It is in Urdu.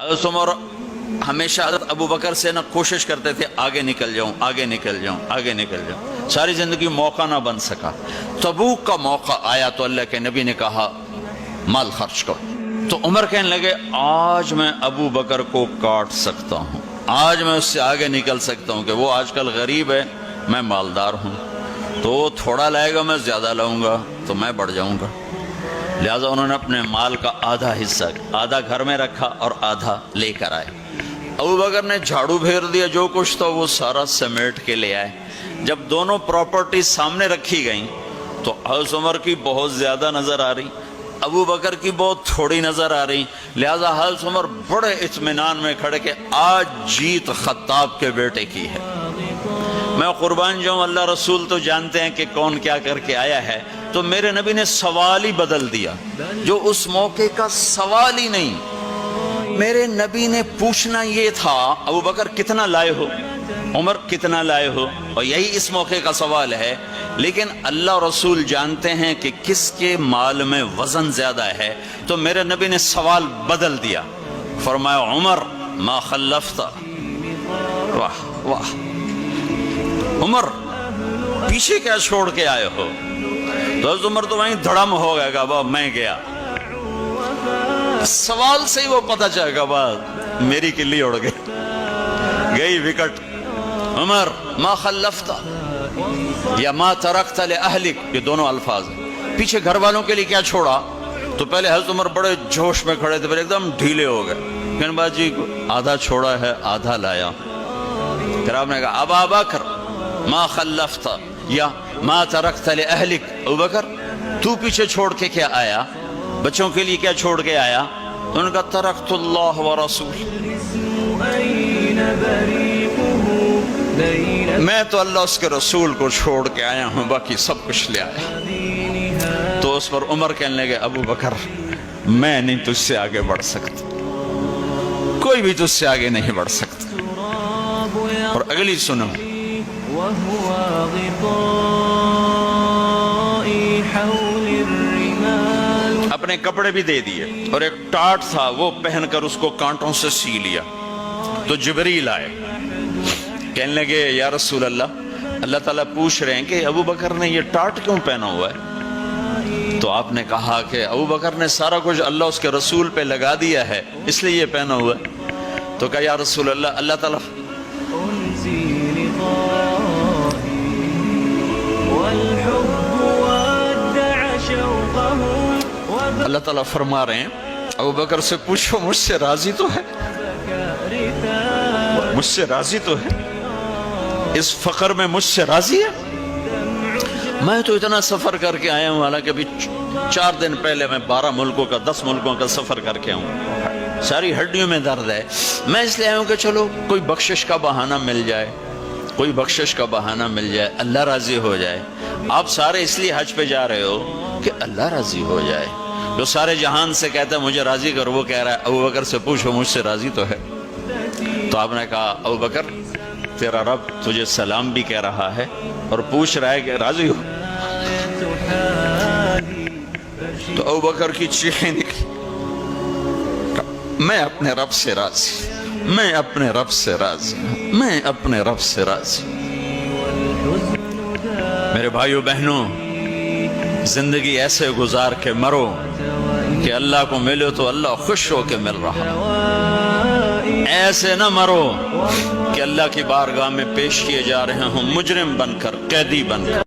حضرت عمر ہمیشہ حضرت ابو بکر سے نہ کوشش کرتے تھے آگے نکل جاؤں آگے نکل جاؤں آگے نکل جاؤں، ساری زندگی موقع نہ بن سکا۔ تبوک کا موقع آیا تو اللہ کے نبی نے کہا مال خرچ کرو، تو عمر کہنے لگے آج میں ابو بکر کو کاٹ سکتا ہوں، آج میں اس سے آگے نکل سکتا ہوں کہ وہ آج کل غریب ہے، میں مالدار ہوں، تو وہ تھوڑا لائے گا میں زیادہ لاؤں گا تو میں بڑھ جاؤں گا۔ لہٰذا انہوں نے اپنے مال کا آدھا حصہ آدھا گھر میں رکھا اور آدھا لے کر آئے۔ ابو بکر نے جھاڑو پھیر دیا، جو کچھ تھا وہ سارا سمیٹ کے لے آئے۔ جب دونوں پراپرٹی سامنے رکھی گئیں تو حضرت عمر کی بہت زیادہ نظر آ رہی، ابو بکر کی بہت تھوڑی نظر آ رہی، لہٰذا حضرت عمر بڑے اطمینان میں کھڑے کہ آج جیت خطاب کے بیٹے کی ہے۔ میں قربان جاؤں، اللہ رسول تو جانتے ہیں کہ کون کیا کر کے آیا ہے، تو میرے نبی نے سوال ہی بدل دیا جو اس موقع کا سوال ہی نہیں۔ میرے نبی نے پوچھنا یہ تھا ابو بکر کتنا لائے ہو، عمر کتنا لائے ہو، اور یہی اس موقع کا سوال ہے، لیکن اللہ رسول جانتے ہیں کہ کس کے مال میں وزن زیادہ ہے، تو میرے نبی نے سوال بدل دیا، فرمایا عمر ما خلفت، واہ واہ عمر پیچھے کیا چھوڑ کے آئے ہو؟ تو حضرت عمر تو وہیں دھڑم ہو گئے گا، با میں گیا، سوال سے ہی وہ پتہ چلے گا، با میری کلی اڑ گئی وکٹ۔ عمر ما خلفت یا ما ترکت لأہلک، یہ دونوں الفاظ ہیں، پیچھے گھر والوں کے لیے کیا چھوڑا؟ تو پہلے حضرت عمر بڑے جوش میں کھڑے تھے، پھر ایک دم ڈھیلے ہو گئے، کہنے با جی آدھا چھوڑا ہے آدھا لایا۔ پھر آپ نے کہا ابا بکر ما خلفت یا ما ترکت لأہلک، ابو بکر تو پیچھے چھوڑ کے کیا آیا، بچوں کے لیے کیا چھوڑ کے آیا؟ تو انہوں نے کہا ترکت اللہ ورسول، میں تو اللہ اس کے رسول کو چھوڑ کے آیا ہوں، باقی سب کچھ لے آیا۔ تو اس پر عمر کہنے لگے ابو بکر میں نہیں تجھ سے آگے بڑھ سکتا، کوئی بھی تجھ سے آگے نہیں بڑھ سکتا۔ اور اگلی سنو، اپنے کپڑے بھی دے دیے اور ایک ٹاٹ تھا وہ پہن کر اس کو کانٹوں سے سی لیا، تو جبریل آئے، کہنے لگے یا رسول اللہ، اللہ تعالیٰ پوچھ رہے ہیں کہ ابو بکر نے یہ ٹاٹ کیوں پہنا ہوا ہے؟ تو آپ نے کہا کہ ابو بکر نے سارا کچھ اللہ اس کے رسول پہ لگا دیا ہے اس لیے یہ پہنا ہوا ہے۔ تو کہا یا رسول اللہ، اللہ تعالیٰ اللہ تعالیٰ فرما رہے ہیں ابو بکر سے پوچھو مجھ سے راضی تو ہے، مجھ سے راضی تو ہے، اس فقر میں مجھ سے راضی ہے؟ میں تو اتنا سفر کر کے آیا ہوں، حالانکہ ابھی 4 دن پہلے میں 12 ملکوں کا 10 ملکوں کا سفر کر کے ہوں، ساری ہڈیوں میں درد ہے، میں اس لیے آیا ہوں کہ چلو کوئی بخشش کا بہانہ مل جائے، کوئی بخشش کا بہانہ مل جائے، اللہ راضی ہو جائے۔ آپ سارے اس لیے حج پہ جا رہے ہو کہ اللہ راضی ہو جائے، جو سارے جہان سے کہتا ہے مجھے راضی کر، وہ کہہ رہا ہے ابو بکر سے پوچھو مجھ سے راضی تو ہے۔ تو آپ نے کہا ابو بکر تیرا رب تجھے سلام بھی کہہ رہا ہے اور پوچھ رہا ہے کہ راضی ہو؟ تو ابو بکر کی چیخیں نکلی، میں اپنے رب سے راضی، میں اپنے رب سے راضی، میں اپنے رب سے راضی۔ میرے بھائیو بہنوں، زندگی ایسے گزار کے مرو کہ اللہ کو ملو تو اللہ خوش ہو کے مل رہا، ایسے نہ مرو کہ اللہ کی بارگاہ میں پیش کیے جا رہے ہوں مجرم بن کر، قیدی بن کر۔